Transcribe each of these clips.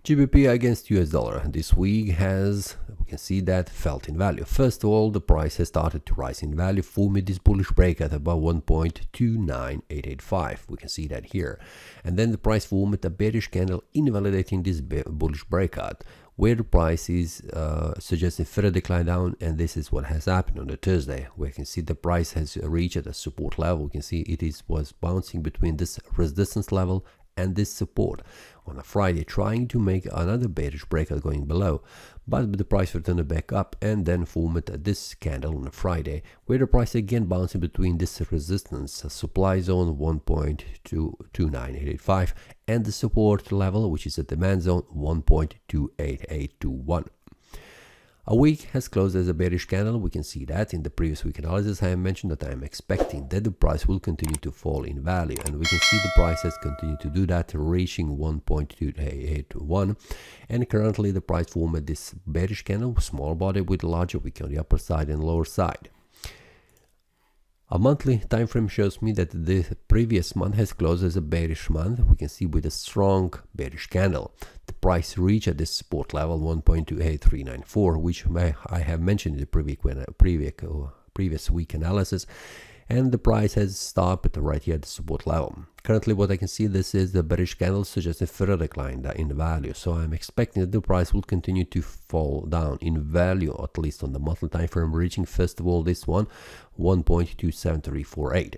GBP against US dollar this week has, we can see that, felt in value. First of all, the price has started to rise in value, forming this bullish breakout above 1.29885. We can see that here. And then the price formed a bearish candle invalidating this bullish breakout, where the price is suggesting further decline down, and this is what has happened on the Thursday. We can see the price has reached a support level. We can see it was bouncing between this resistance level and this support on a Friday, trying to make another bearish breakout going below, but the price returned back up and then formed this candle on a Friday, where the price again bouncing between this resistance supply zone 1.22985 and the support level, which is a demand zone 1.28821. A week has closed as a bearish candle. We can see that in the previous week analysis I mentioned that I am expecting that the price will continue to fall in value, and we can see the price has continued to do that, reaching 1.281, and currently the price formed this bearish candle, small body with a larger wick on the upper side and lower side. A monthly time frame shows me that the previous month has closed as a bearish month. We can see with a strong bearish candle. The price reached at this support level 1.28394, which I have mentioned in the previous week analysis, and the price has stopped right here at the support level. Currently, what I can see, this is the bearish candle suggesting further decline in the value, so I'm expecting that the price will continue to fall down in value, at least on the monthly time frame, reaching first of all this one 1.27348.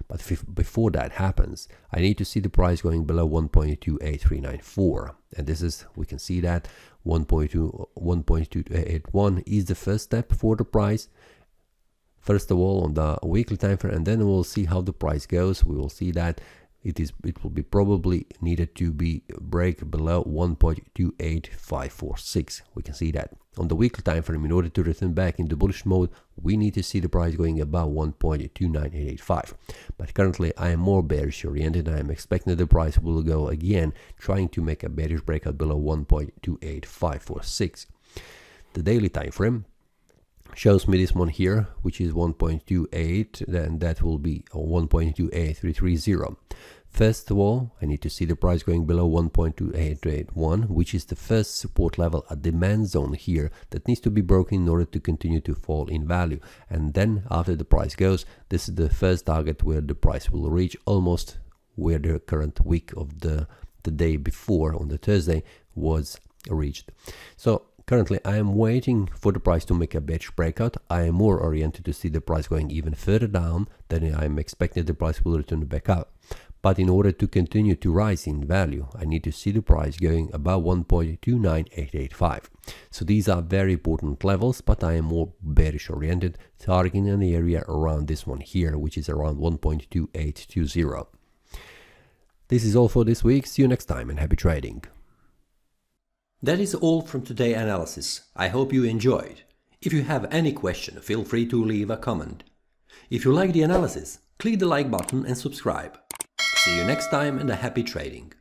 But before that happens, I need to see the price going below 1.28394, and this is, we can see that 1.281 is the first step for the price. First of all on the weekly time frame, and then we'll see how the price goes. We will see that it will be probably needed to be break below 1.28546. We can see that on the weekly time frame. In order to return back into bullish mode, we need to see the price going above 1.29885. But currently I am more bearish oriented. I am expecting that the price will go again, trying to make a bearish breakout below 1.28546. The daily time frame shows me this one here, which is 1.28, then that will be 1.28330. First of all, I need to see the price going below 1.2881, which is the first support level, a demand zone here that needs to be broken in order to continue to fall in value. And then after the price goes, this is the first target where the price will reach, almost where the current week of the day before on the Thursday was reached. So currently, I am waiting for the price to make a bearish breakout. I am more oriented to see the price going even further down. Then I am expecting the price will return back up. But in order to continue to rise in value, I need to see the price going above 1.29885. So these are very important levels, but I am more bearish oriented, targeting an area around this one here, which is around 1.2820. This is all for this week. See you next time and happy trading. That is all from today's analysis. I hope you enjoyed. If you have any question, feel free to leave a comment. If you like the analysis, click the like button and subscribe. See you next time and a happy trading.